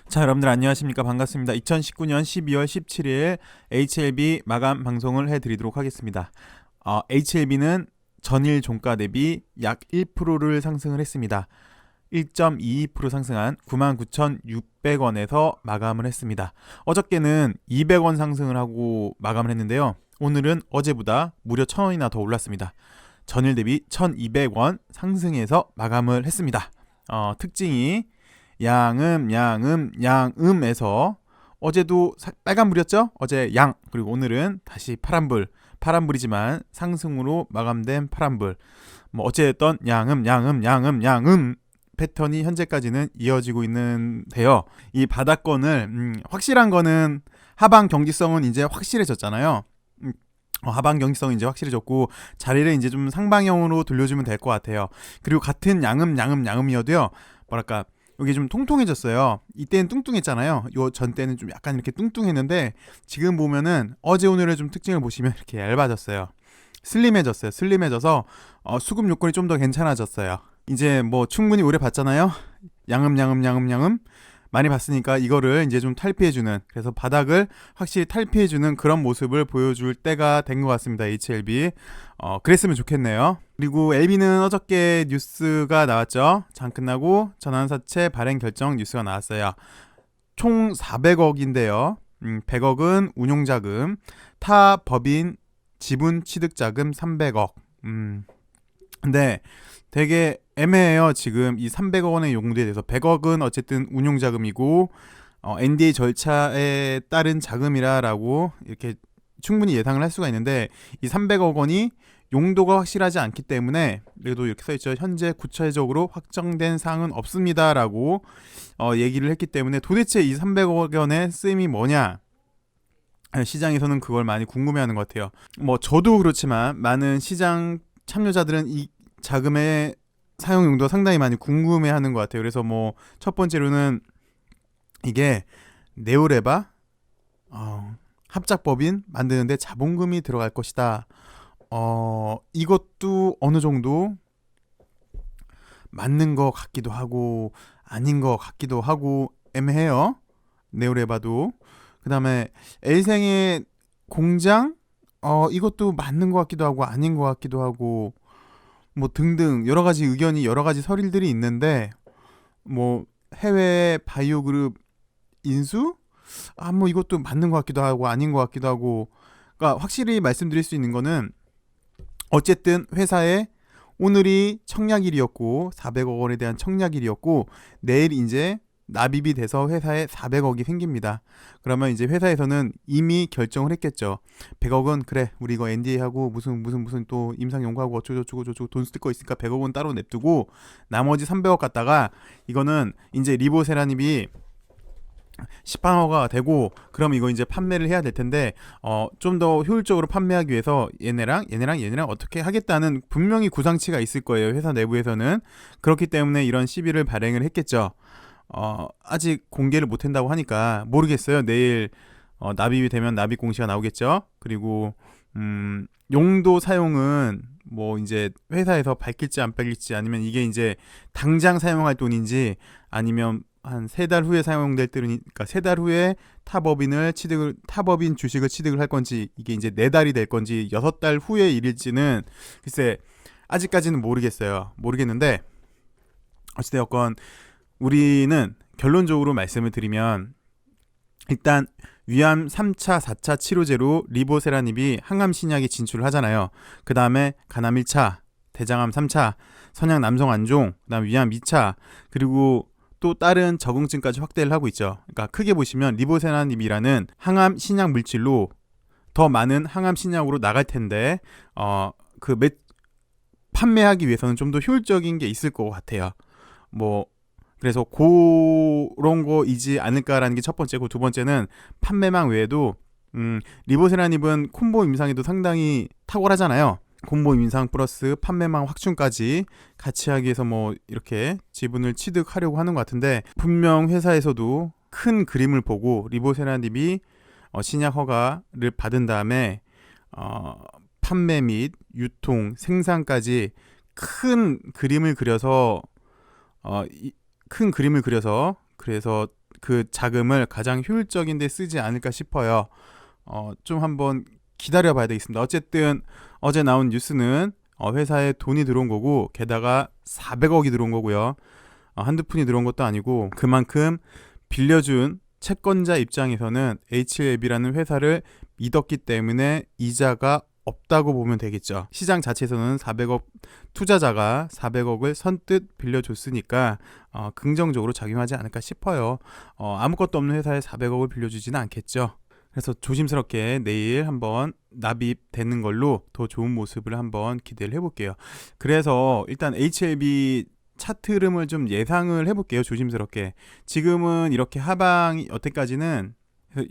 자, 여러분들 안녕하십니까? 반갑습니다. 2019년 12월 17일 HLB 마감 방송을 해드리도록 하겠습니다. HLB는 전일 종가 대비 약 1%를 상승을 했습니다. 1.22% 상승한 99,600원에서 마감을 했습니다. 어저께는 200원 상승을 하고 마감을 했는데요. 오늘은 어제보다 무려 1,000원이나 더 올랐습니다. 전일 대비 1,200원 상승해서 마감을 했습니다. 특징이 양음에서 어제도 빨간불이었죠? 어제 양, 그리고 오늘은 다시 파란불이지만 상승으로 마감된 파란불. 뭐 어쨌든 양음 패턴이 현재까지는 이어지고 있는데요. 이 바닥권을 확실한 거는 하방 경직성은 이제 확실해졌잖아요. 하방 경직성은 이제 확실해졌고 자리를 이제 좀 상방형으로 돌려주면 될 것 같아요. 그리고 같은 양음이어도요. 뭐랄까 여기 좀 통통해졌어요. 이때는 뚱뚱했잖아요. 요 전 때는 좀 약간 이렇게 뚱뚱했는데 지금 보면은 어제 오늘의 좀 특징을 보시면 이렇게 얇아졌어요. 슬림해져서 수급 요건이 좀 더 괜찮아졌어요. 이제 뭐 충분히 오래 봤잖아요. 양음 많이 봤으니까 이거를 이제 좀 탈피해주는, 그래서 바닥을 확실히 탈피해주는 그런 모습을 보여줄 때가 된 것 같습니다. HLB 그랬으면 좋겠네요. 그리고 LB는 어저께 뉴스가 나왔죠. 장 끝나고 전환사채 발행 결정 뉴스가 나왔어요. 총 400억인데요 100억은 운용자금, 타 법인 지분 취득자금 300억. 근데 되게 애매해요. 지금 이 300억 원의 용도에 대해서 100억은 어쨌든 운용자금이고 NDA 절차에 따른 자금이라고 이렇게 충분히 예상을 할 수가 있는데, 이 300억 원이 용도가 확실하지 않기 때문에, 그래도 이렇게 써있죠. 현재 구체적으로 확정된 사항은 없습니다라고 얘기를 했기 때문에 도대체 이 300억 원의 쓰임이 뭐냐, 시장에서는 그걸 많이 궁금해하는 것 같아요. 뭐 저도 그렇지만 많은 시장 참여자들은 이 자금의 사용 용도 상당히 많이 궁금해하는 것 같아요. 그래서 뭐 첫 번째로는 이게 네오레바 합작법인 만드는데 자본금이 들어갈 것이다. 이것도 어느 정도 맞는 것 같기도 하고 아닌 것 같기도 하고 애매해요. 네오레바도. 그 다음에 엘생의 공장, 이것도 맞는 것 같기도 하고 아닌 것 같기도 하고 뭐 등등 여러 가지 의견이, 여러 가지 설들이 있는데, 뭐 해외 바이오 그룹 인수, 뭐 이것도 맞는 것 같기도 하고 아닌 것 같기도 하고. 그러니까 확실히 말씀드릴 수 있는 거는 어쨌든 회사에 오늘이 청약일이었고 400억 원에 대한 청약일이었고, 내일 이제 납입이 돼서 회사에 400억이 생깁니다. 그러면 이제 회사에서는 이미 결정을 했겠죠. 100억은 그래 우리 이거 NDA하고 무슨 또 임상 연구하고 어쩌고저쩌고 돈 쓸 거 있으니까 100억은 따로 냅두고 나머지 300억 갖다가 이거는 이제 리보세라님이 시판화가 되고 그럼 이거 이제 판매를 해야 될 텐데 좀 더 효율적으로 판매하기 위해서 얘네랑 어떻게 하겠다는 분명히 구상치가 있을 거예요. 회사 내부에서는. 그렇기 때문에 이런 시비를 발행을 했겠죠. 아직 공개를 못 한다고 하니까 모르겠어요. 내일 납입이 되면 납입 공시가 나오겠죠. 그리고 용도 사용은 뭐 이제 회사에서 밝힐지 안 밝힐지, 아니면 이게 이제 당장 사용할 돈인지, 아니면 한 3달 후에 사용될 때니까 3달 후에 타법인 주식을 취득을 할 건지, 이게 이제 4달이 될 건지 6달 후의 일일지는 글쎄 아직까지는 모르겠는데, 어찌되었건 우리는 결론적으로 말씀을 드리면, 일단 위암 3차, 4차 치료제로 리보세라닙이 항암 신약에 진출을 하잖아요. 그 다음에 간암 1차, 대장암 3차, 선양 남성 안종, 그 다음 위암 2차, 그리고 또 다른 적응증까지 확대를 하고 있죠. 그러니까 크게 보시면 리보세라닙이라는 항암 신약 물질로 더 많은 항암 신약으로 나갈 텐데, 판매하기 위해서는 좀 더 효율적인 게 있을 것 같아요. 뭐 그래서 그런 거이지 않을까라는 게 첫 번째고, 두 번째는 판매망 외에도 리보세라닙은 콤보 임상에도 상당히 탁월하잖아요. 콤보 임상 플러스 판매망 확충까지 같이 하기 위해서 뭐 이렇게 지분을 취득하려고 하는 것 같은데, 분명 회사에서도 큰 그림을 보고 리보세라닙이 신약 허가를 받은 다음에 판매 및 유통, 생산까지 큰 그림을 그려서 그래서 그 자금을 가장 효율적인 데 쓰지 않을까 싶어요. 좀 한번 기다려 봐야 되겠습니다. 어쨌든 어제 나온 뉴스는 회사에 돈이 들어온 거고, 게다가 400억이 들어온 거고요. 한두 푼이 들어온 것도 아니고, 그만큼 빌려준 채권자 입장에서는 HLB라는 회사를 믿었기 때문에 이자가 없다고 보면 되겠죠. 시장 자체에서는 400억, 투자자가 400억을 선뜻 빌려줬으니까 긍정적으로 작용하지 않을까 싶어요. 아무것도 없는 회사에 400억을 빌려주지는 않겠죠. 그래서 조심스럽게 내일 한번 납입되는 걸로 더 좋은 모습을 한번 기대를 해볼게요. 그래서 일단 HLB 차트 흐름을 좀 예상을 해볼게요. 조심스럽게. 지금은 이렇게 하방이 여태까지는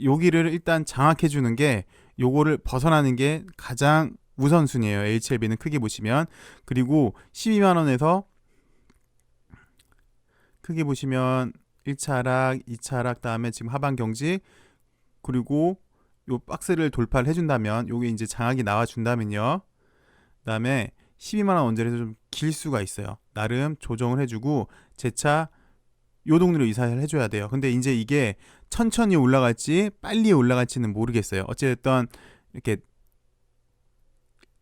여기를 일단 장악해 주는 게, 요거를 벗어나는 게 가장 우선순위예요. HLB는 크게 보시면. 그리고 12만 원에서 크게 보시면 1차 하락, 2차 하락, 다음에 지금 하방 경직, 그리고 요 박스를 돌파를 해준다면, 요게 이제 장악이 나와준다면요, 그다음에 12만 원 언저리에서 좀 길 수가 있어요. 나름 조정을 해주고 재차 요 동네로 이사를 해줘야 돼요. 근데 이제 이게 천천히 올라갈지 빨리 올라갈지는 모르겠어요. 어쨌든 이렇게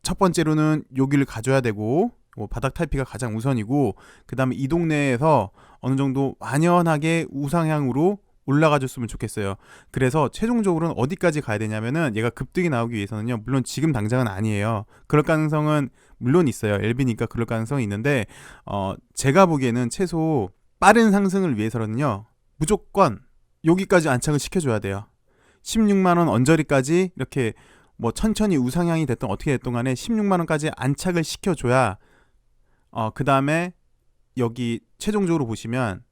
첫 번째로는 여기를 가져야 되고, 바닥 탈피가 가장 우선이고, 그 다음에 이 동네에서 어느 정도 완연하게 우상향으로 올라가줬으면 좋겠어요. 그래서 최종적으로는 어디까지 가야 되냐면은, 얘가 급등이 나오기 위해서는요, 물론 지금 당장은 아니에요. 그럴 가능성은 물론 있어요. LB니까 그럴 가능성이 있는데, 제가 보기에는 최소 빠른 상승을 위해서는요, 무조건 여기까지 안착을 시켜줘야 돼요. 16만 원 언저리까지 이렇게 뭐 천천히 우상향이 됐던 어떻게 됐던 간에 16만 원까지 안착을 시켜줘야, 그 다음에 여기 최종적으로 보시면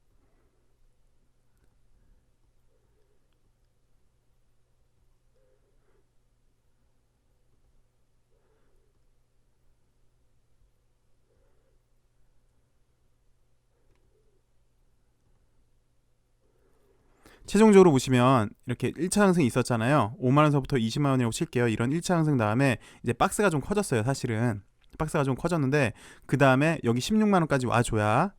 최종적으로 보시면 이렇게 1차 상승이 있었잖아요. 5만 원서부터 20만 원이라고 칠게요. 이런 1차 상승 다음에 이제 박스가 좀 커졌어요. 사실은 박스가 좀 커졌는데, 그 다음에 여기 16만 원까지 와줘야,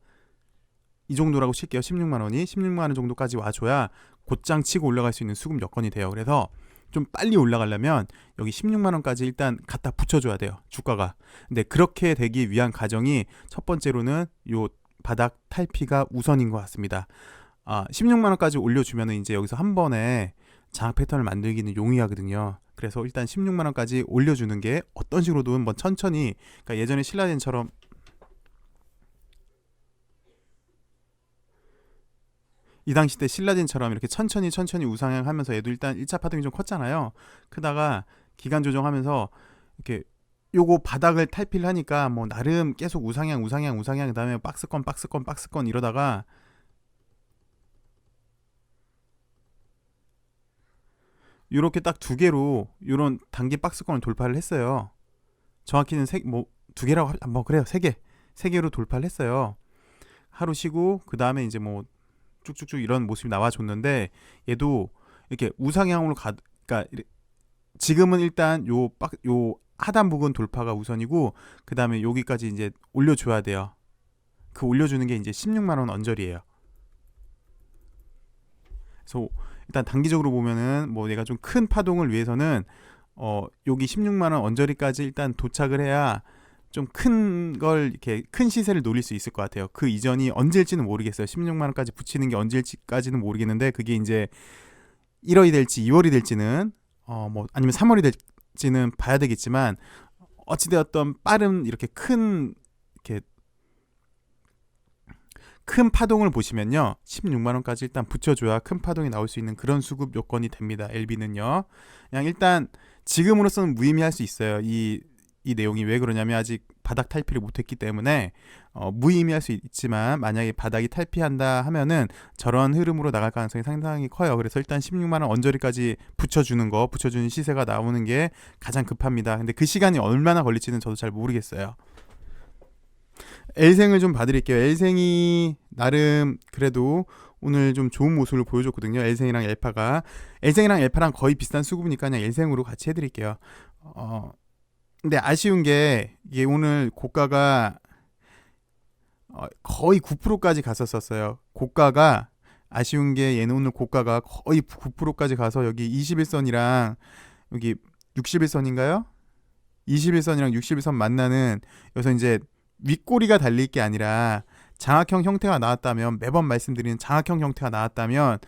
이 정도라고 칠게요. 16만 원이 16만 원 정도까지 와줘야 곧장 치고 올라갈 수 있는 수급 여건이 돼요. 그래서 좀 빨리 올라가려면 여기 16만 원까지 일단 갖다 붙여줘야 돼요, 주가가. 근데 그렇게 되기 위한 과정이 첫 번째로는 요 바닥 탈피가 우선인 것 같습니다. 16만 원까지 올려주면 이제 여기서 한 번에 장악 패턴을 만들기는 용이하거든요. 그래서 일단 16만 원까지 올려주는 게 어떤 식으로든 뭐 천천히, 그러니까 예전에 신라젠처럼, 이 당시 때 신라젠처럼 이렇게 천천히 우상향하면서 얘도 일단 1차 파동이 좀 컸잖아요. 크다가 기간 조정하면서 이렇게 요거 바닥을 탈피를 하니까 뭐 나름 계속 우상향, 그다음에 박스권 이러다가 요렇게 딱 두 개로 요런 단기 박스권을 돌파를 했어요. 정확히는 두 개라고 그래요. 세 개로 돌파를 했어요. 하루 쉬고 그 다음에 이제 뭐 쭉쭉쭉 이런 모습이 나와줬는데, 얘도 이렇게 우상향으로 그러니까 지금은 일단 요 하단 부분 돌파가 우선이고, 그 다음에 여기까지 이제 올려줘야 돼요. 그 올려주는 게 이제 16만 원 언저리예요. 그래서 일단 단기적으로 보면은 뭐 얘가 좀 큰 파동을 위해서는 여기 16만 원 언저리까지 일단 도착을 해야 좀 큰 걸, 이렇게 큰 시세를 노릴 수 있을 것 같아요. 그 이전이 언제일지는 모르겠어요. 16만 원까지 붙이는 게 언제일지까지는 모르겠는데, 그게 이제 1월이 될지 2월이 될지는 뭐 아니면 3월이 될지는 봐야 되겠지만, 어찌되었던 빠른 이렇게 큰 파동을 보시면요, 16만 원까지 일단 붙여줘야 큰 파동이 나올 수 있는 그런 수급 요건이 됩니다. LB는요. 그냥 일단 지금으로서는 무의미할 수 있어요. 이 내용이 왜 그러냐면, 아직 바닥 탈피를 못했기 때문에 무의미할 수 있지만, 만약에 바닥이 탈피한다 하면은 저런 흐름으로 나갈 가능성이 상당히 커요. 그래서 일단 16만 원 언저리까지 붙여주는 시세가 나오는 게 가장 급합니다. 근데 그 시간이 얼마나 걸릴지는 저도 잘 모르겠어요. L생을 좀 봐드릴게요. L생이 나름 그래도 오늘 좀 좋은 모습을 보여줬거든요. L생이랑 L파랑 거의 비슷한 수급이니까 그냥 L생으로 같이 해드릴게요. 근데 아쉬운 게, 이게 오늘 고가가 거의 9%까지 갔었어요. 고가가 아쉬운 게 얘는 오늘 고가가 거의 9%까지 가서 여기 21선이랑 여기 61선인가요? 21선이랑 61선 만나는, 여기서 이제 윗꼬리가 달릴 게 아니라 장악형 형태가 나왔다면, 매번 말씀드리는 장악형 형태가 나왔다면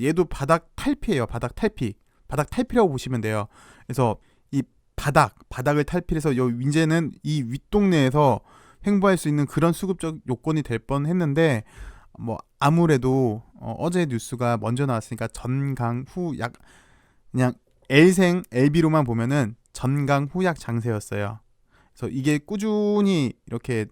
얘도 바닥 탈피예요. 바닥 탈피. 바닥 탈피라고 보시면 돼요. 그래서 이 바닥을 탈피해서 이제는 이 윗동네에서 횡보할 수 있는 그런 수급적 요건이 될 뻔했는데, 뭐 아무래도 어제 뉴스가 먼저 나왔으니까 전강 후약, 그냥 L생 LB로만 보면은 전강 후약 장세였어요. 그래서 이게 꾸준히 이렇게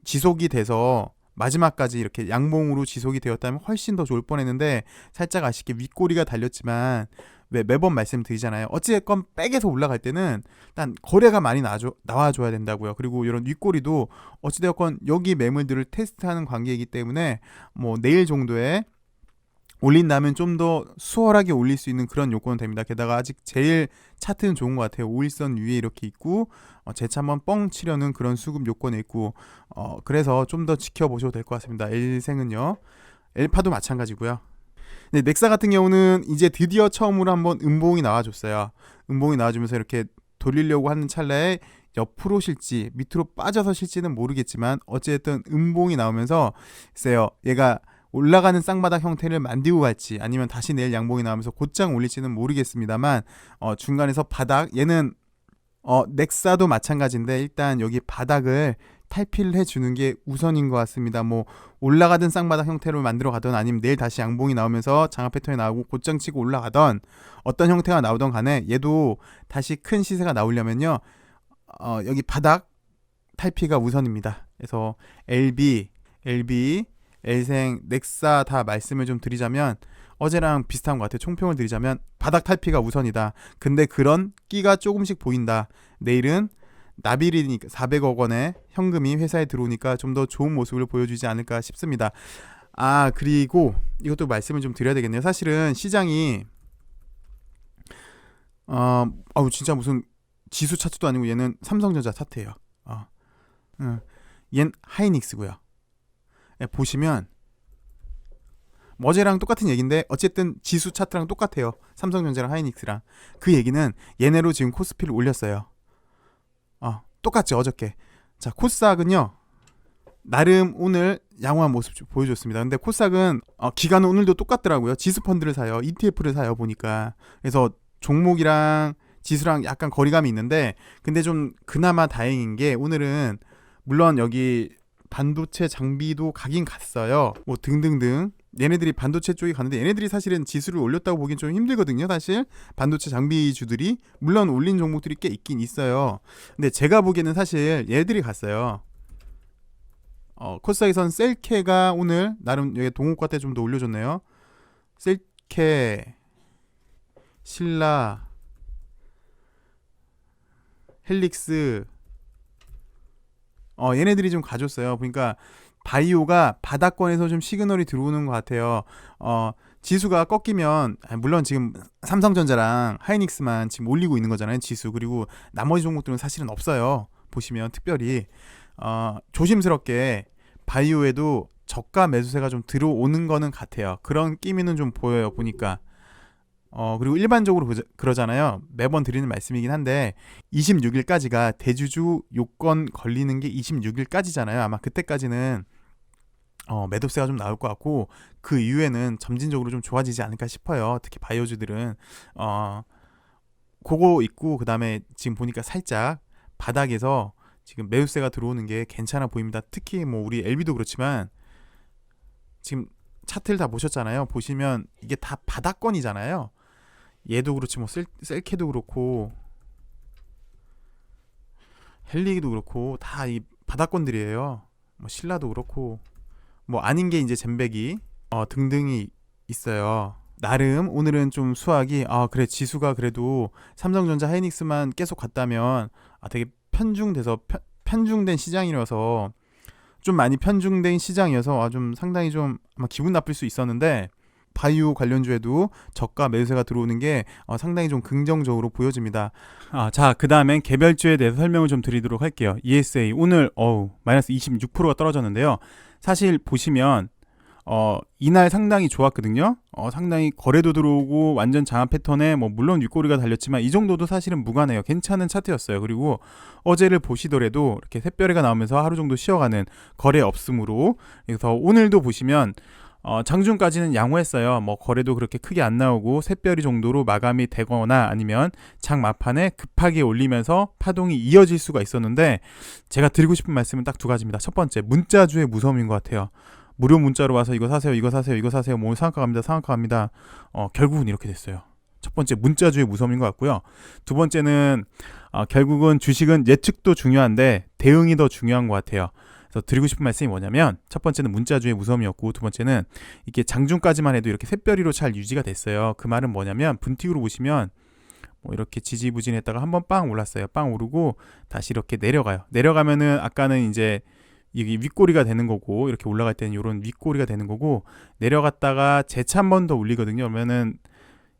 지속이 돼서 마지막까지 이렇게 양봉으로 지속이 되었다면 훨씬 더 좋을 뻔했는데, 살짝 아쉽게 윗꼬리가 달렸지만, 매번 말씀드리잖아요. 어찌됐건 백에서 올라갈 때는 일단 거래가 많이 나와줘야 된다고요. 그리고 이런 윗꼬리도 어찌되었건 여기 매물들을 테스트하는 관계이기 때문에 뭐 내일 정도에 올린다면 좀 더 수월하게 올릴 수 있는 그런 요건은 됩니다. 게다가 아직 제일 차트는 좋은 것 같아요. 5일선 위에 이렇게 있고 재차 한번 뻥 치려는 그런 수급 요건에 있고, 그래서 좀 더 지켜보셔도 될 것 같습니다. L생은요. L파도 마찬가지고요. 근데 넥사 같은 경우는 이제 드디어 처음으로 한번 음봉이 나와줬어요. 음봉이 나와주면서 이렇게 돌리려고 하는 찰나에 옆으로 실지 밑으로 빠져서 실지는 모르겠지만, 어쨌든 음봉이 나오면서 글쎄요, 얘가 올라가는 쌍바닥 형태를 만들고 갈지 아니면 다시 내일 양봉이 나오면서 곧장 올릴지는 모르겠습니다만, 중간에서 바닥, 얘는 넥사도 마찬가지인데 일단 여기 바닥을 탈피를 해주는 게 우선인 것 같습니다. 뭐 올라가든 쌍바닥 형태로 만들어 가던, 아니면 내일 다시 양봉이 나오면서 장악 패턴이 나오고 곧장 치고 올라가던, 어떤 형태가 나오던 간에 얘도 다시 큰 시세가 나오려면요, 여기 바닥 탈피가 우선입니다. 그래서 LB, L생, 넥사 다 말씀을 좀 드리자면 어제랑 비슷한 것 같아요. 총평을 드리자면 바닥 탈피가 우선이다. 근데 그런 끼가 조금씩 보인다. 내일은 나비리니까 400억 원의 현금이 회사에 들어오니까 좀 더 좋은 모습을 보여주지 않을까 싶습니다. 그리고 이것도 말씀을 좀 드려야 되겠네요. 사실은 시장이 진짜 무슨 지수 차트도 아니고 얘는 삼성전자 차트예요. 얘는 하이닉스고요. 보시면 어제랑 똑같은 얘기인데 어쨌든 지수 차트랑 똑같아요. 삼성전자랑 하이닉스랑. 그 얘기는 얘네로 지금 코스피를 올렸어요. 똑같죠, 어저께. 자, 코스닥은요, 나름 오늘 양호한 모습 보여줬습니다. 근데 코스닥은 기간은 오늘도 똑같더라고요. 지수펀드를 사요, ETF를 사요, 보니까. 그래서 종목이랑 지수랑 약간 거리감이 있는데, 근데 좀 그나마 다행인 게 오늘은 물론 여기 반도체 장비도 가긴 갔어요. 뭐 등등등. 얘네들이 반도체 쪽에 갔는데, 얘네들이 사실은 지수를 올렸다고 보기엔 좀 힘들거든요. 사실 반도체 장비주들이 물론 올린 종목들이 꽤 있긴 있어요. 근데 제가 보기에는 사실 얘들이 갔어요. 코스닥에선 셀케가 오늘 나름 여기 동호가 때 좀 더 올려줬네요. 셀케, 신라, 헬릭스, 얘네들이 좀 가졌어요. 그러니까 바이오가 바닥권에서 좀 시그널이 들어오는 것 같아요. 지수가 꺾이면, 물론 지금 삼성전자랑 하이닉스만 지금 올리고 있는 거잖아요, 지수. 그리고 나머지 종목들은 사실은 없어요. 보시면 특별히 조심스럽게 바이오에도 저가 매수세가 좀 들어오는 거는 같아요. 그런 끼미는 좀 보여요, 보니까. 그리고 일반적으로 그러잖아요. 매번 드리는 말씀이긴 한데 26일까지가 대주주 요건 걸리는 게 26일까지잖아요. 아마 그때까지는 매도세가 좀 나올 것 같고, 그 이후에는 점진적으로 좀 좋아지지 않을까 싶어요. 특히 바이오주들은 그거 있고, 그 다음에 지금 보니까 살짝 바닥에서 지금 매수세가 들어오는 게 괜찮아 보입니다. 특히 뭐 우리 LB도 그렇지만 지금 차트를 다 보셨잖아요. 보시면 이게 다 바닥권이잖아요. 얘도 그렇지, 뭐 셀케도 그렇고 헬리기도 그렇고 다 이 바닥권들이에요. 뭐 신라도 그렇고, 뭐 아닌 게 이제 잼백이 등등이 있어요. 나름 오늘은 좀 수학이 그래, 지수가 그래도 삼성전자, 하이닉스만 계속 갔다면 되게 편중된 시장이라서, 좀 많이 편중된 시장이어서 좀 상당히 좀 아마 기분 나쁠 수 있었는데, 바이오 관련주에도 저가 매수세가 들어오는 게 상당히 좀 긍정적으로 보여집니다. 자, 그 다음엔 개별주에 대해서 설명을 좀 드리도록 할게요. ESA 오늘 마이너스 26%가 떨어졌는데요. 사실 보시면 이날 상당히 좋았거든요. 상당히 거래도 들어오고 완전 장화 패턴에 뭐 물론 윗꼬리가 달렸지만 이 정도도 사실은 무관해요. 괜찮은 차트였어요. 그리고 어제를 보시더라도 이렇게 샛별이가 나오면서 하루 정도 쉬어가는 거래 없음으로, 그래서 오늘도 보시면 장중까지는 양호했어요. 뭐 거래도 그렇게 크게 안 나오고 샛별이 정도로 마감이 되거나 아니면 장 막판에 급하게 올리면서 파동이 이어질 수가 있었는데, 제가 드리고 싶은 말씀은 딱 두 가지입니다. 첫 번째, 문자주의 무서움인 것 같아요. 무료 문자로 와서 이거 사세요, 이거 사세요, 이거 사세요, 뭐 상한가 갑니다, 상한가 갑니다. 결국은 이렇게 됐어요. 첫 번째, 문자주의 무서움인 것 같고요. 두 번째는 결국은 주식은 예측도 중요한데 대응이 더 중요한 것 같아요. 그래서 드리고 싶은 말씀이 뭐냐면, 첫 번째는 문자주의 무서움이었고, 두 번째는 이게 장중까지만 해도 이렇게 샛별이로 잘 유지가 됐어요. 그 말은 뭐냐면, 분틱으로 보시면 뭐 이렇게 지지부진했다가 한번 빵 올랐어요. 빵 오르고 다시 이렇게 내려가요. 내려가면은 아까는 이제 이게 윗꼬리가 되는 거고, 이렇게 올라갈 때는 이런 윗꼬리가 되는 거고, 내려갔다가 재차 한 번 더 올리거든요. 그러면은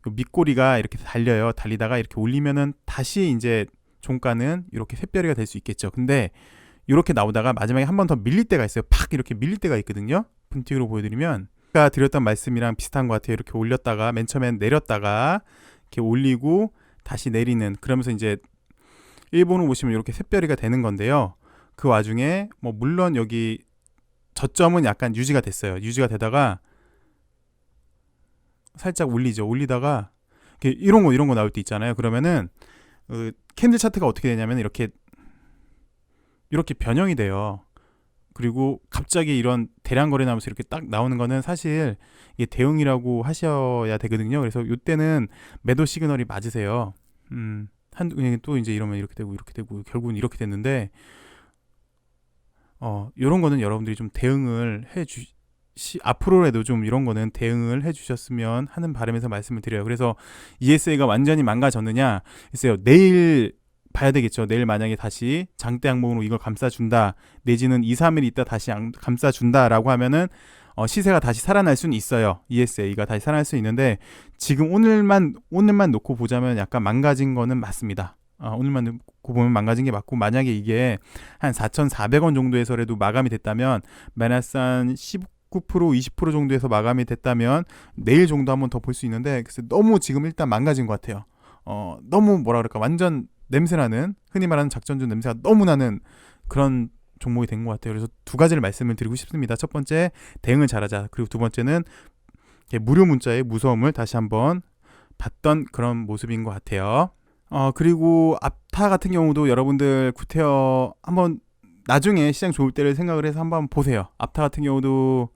밑꼬리가 이렇게 달려요. 달리다가 이렇게 올리면은 다시 이제 종가는 이렇게 샛별이가 될 수 있겠죠. 근데 이렇게 나오다가 마지막에 한 번 더 밀릴 때가 있어요. 팍 이렇게 밀릴 때가 있거든요. 분틱으로 보여드리면 아까 드렸던 말씀이랑 비슷한 것 같아요. 이렇게 올렸다가 맨 처음엔 내렸다가 이렇게 올리고 다시 내리는, 그러면서 이제 일본을 보시면 이렇게 샛별이가 되는 건데요. 그 와중에 뭐 물론 여기 저점은 약간 유지가 됐어요. 유지가 되다가 살짝 올리죠. 올리다가 이런 거 나올 때 있잖아요. 그러면은 캔들 차트가 어떻게 되냐면 이렇게 변형이 돼요. 그리고 갑자기 이런 대량 거래 나오면서 이렇게 딱 나오는 거는 사실 이게 대응이라고 하셔야 되거든요. 그래서 이때는 매도 시그널이 맞으세요. 또 이제 이러면 이렇게 되고 결국은 이렇게 됐는데, 이런 거는 여러분들이 좀 대응을 앞으로라도 좀 이런 거는 대응을 해주셨으면 하는 바람에서 말씀을 드려요. 그래서 ESA가 완전히 망가졌느냐 했어요. 내일 봐야 되겠죠. 내일 만약에 다시 장대 항목으로 이걸 감싸준다, 내지는 2, 3일 있다 다시 감싸준다라고 하면은 시세가 다시 살아날 수는 있어요. ESA가 다시 살아날 수 있는데, 지금 오늘만 놓고 보자면 약간 망가진 거는 맞습니다. 오늘만 놓고 보면 망가진 게 맞고, 만약에 이게 한 4,400원 정도에서라도 마감이 됐다면, 마이너스 한 19%, 20% 정도에서 마감이 됐다면 내일 정도 한번 더 볼 수 있는데, 그래서 너무 지금 일단 망가진 것 같아요. 너무 뭐라 그럴까, 완전 냄새나는, 흔히 말하는 작전주 냄새가 너무 나는 그런 종목이 된 것 같아요. 그래서 두 가지를 말씀을 드리고 싶습니다. 첫 번째, 대응을 잘하자. 그리고 두 번째는 무료 문자의 무서움을 다시 한번 봤던 그런 모습인 것 같아요. 그리고 앞타 같은 경우도 여러분들 구태여 한번 나중에 시장 좋을 때를 생각을 해서 한번 보세요. 앞타 같은 경우도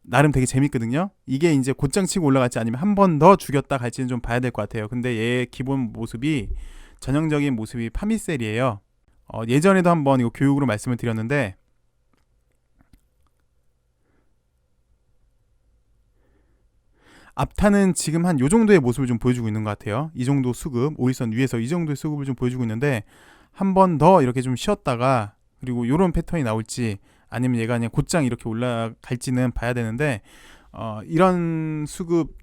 나름 되게 재밌거든요. 이게 이제 곧장 치고 올라갈지 아니면 한 번 더 죽였다 갈지는 좀 봐야 될 것 같아요. 근데 얘의 기본 모습이, 전형적인 모습이 파미셀이에요. 예전에도 한번 이거 교육으로 말씀을 드렸는데, 앞타는 지금 한 요 정도의 모습을 좀 보여주고 있는 것 같아요. 이 정도 수급, 5일선 위에서 이 정도의 수급을 좀 보여주고 있는데, 한 번 더 이렇게 좀 쉬었다가 그리고 요런 패턴이 나올지 아니면 얘가 그냥 곧장 이렇게 올라갈지는 봐야 되는데, 이런 수급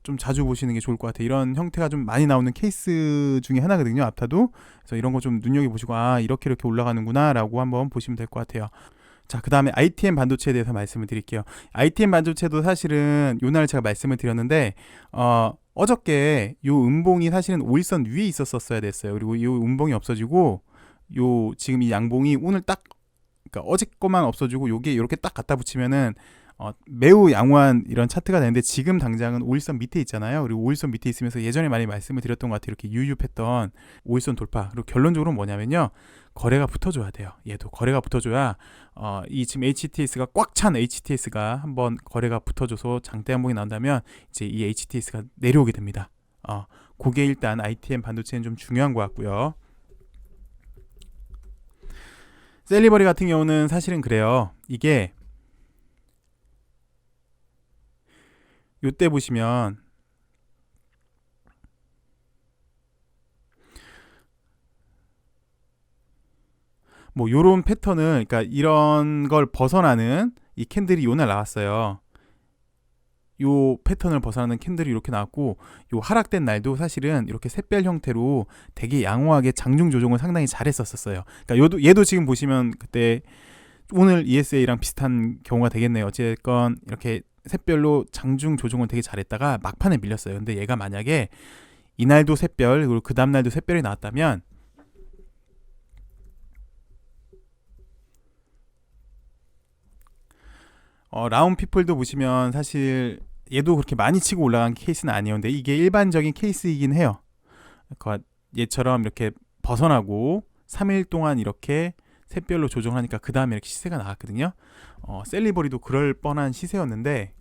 좀 자주 보시는 게 좋을 것 같아요. 이런 형태가 좀 많이 나오는 케이스 중에 하나거든요, 앞타도. 그래서 이런 거 좀 눈여겨보시고, 이렇게 올라가는구나 라고 한번 보시면 될 것 같아요. 자, 그 다음에 ITM 반도체에 대해서 말씀을 드릴게요. ITM 반도체도 사실은 요날 제가 말씀을 드렸는데, 어저께 요 음봉이 사실은 5일선 위에 있었어야 됐어요. 그리고 요 음봉이 없어지고, 요 지금 이 양봉이 오늘 딱, 그러니까 어제 것만 없어지고 요게 이렇게 딱 갖다 붙이면은 매우 양호한 이런 차트가 되는데, 지금 당장은 5일선 밑에 있잖아요. 그리고 5일선 밑에 있으면서 예전에 많이 말씀을 드렸던 것 같아요. 이렇게 유유했던 5일선 돌파. 그리고 결론적으로 뭐냐면요, 거래가 붙어줘야 돼요. 얘도 거래가 붙어줘야 이 지금 HTS가 꽉 찬 HTS가 한번 거래가 붙어줘서 장대 한봉이 나온다면 이제 이 HTS가 내려오게 됩니다. 그게 일단 ITM 반도체는 좀 중요한 것 같고요. 셀리버리 같은 경우는 사실은 그래요. 이게 요때 보시면 뭐 요런 패턴을, 그러니까 이런 걸 벗어나는 이 캔들이 요날 나왔어요. 요 패턴을 벗어나는 캔들이 이렇게 나왔고, 요 하락된 날도 사실은 이렇게 샛별 형태로 되게 양호하게 장중 조정을 상당히 잘했었어요. 그러니까 얘도 지금 보시면 그때 오늘 ESA랑 비슷한 경우가 되겠네요. 어쨌건 이렇게 샛별로 장중 조정을 되게 잘했다가 막판에 밀렸어요. 근데 얘가 만약에 이날도 샛별 그리고 그 다음날도 샛별이 나왔다면 라운피플도 보시면 사실 얘도 그렇게 많이 치고 올라간 케이스는 아니었는데 이게 일반적인 케이스이긴 해요. 그러니까 얘처럼 이렇게 벗어나고 3일 동안 이렇게 샛별로 조정하니까 그 다음에 이렇게 시세가 나왔거든요. 셀리버리도 그럴 뻔한 시세였는데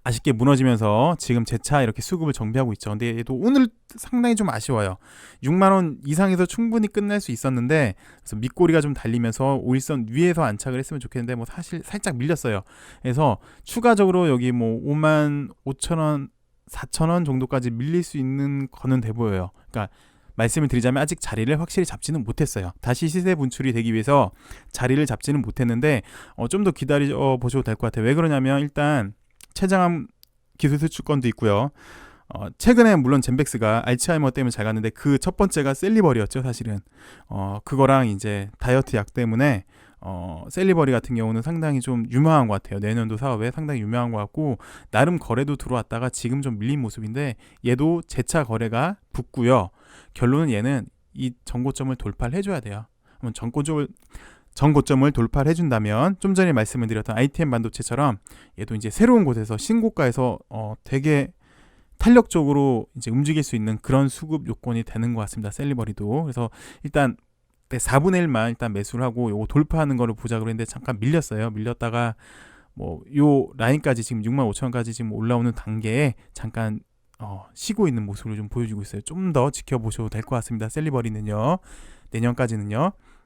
아쉽게 무너지면서 지금 재차 이렇게 수급을 정비하고 있죠. 근데 얘도 오늘 상당히 좀 아쉬워요. 6만원 이상에서 충분히 끝날 수 있었는데 그래서 밑꼬리가 좀 달리면서 5일선 위에서 안착을 했으면 좋겠는데 뭐 사실 살짝 밀렸어요. 그래서 추가적으로 여기 뭐 5만 5천원 4천원 정도까지 밀릴 수 있는 거는 돼 보여요. 그러니까 말씀을 드리자면 아직 자리를 확실히 잡지는 못했어요. 다시 시세 분출이 되기 위해서 자리를 잡지는 못했는데 좀 더 기다려 보셔도 될 것 같아요. 왜 그러냐면 일단 최장암 기술 수출권도 있고요. 최근에 물론 젠백스가 알츠하이머 때문에 잘 갔는데 그 첫 번째가 셀리버리였죠. 사실은 그거랑 이제 다이어트 약 때문에 셀리버리 같은 경우는 상당히 좀 유명한 것 같아요. 내년도 사업에 상당히 유명한 것 같고 나름 거래도 들어왔다가 지금 좀 밀린 모습인데 얘도 재차 거래가 붙고요. 결론은 얘는 이 전고점을 돌파를 해줘야 돼요. 그러면 전고점을 돌파를 해준다면 좀 전에 말씀을 드렸던 ITM 반도체처럼 얘도 이제 새로운 곳에서 신고가에서 되게 탄력적으로 이제 움직일 수 있는 그런 수급 요건이 되는 것 같습니다. 셀리버리도. 그래서 일단 4분의 1만 일단 매수를 하고 요거 돌파하는 거를 보자고 했는데 잠깐 밀렸어요. 밀렸다가 뭐 요 라인까지 지금 65,000원까지 지금 올라오는 단계에 잠깐 쉬고 있는 모습을 좀 보여주고 있어요. 좀 더 지켜보셔도 될 것 같습니다. 셀리버리는요. 내년까지는요.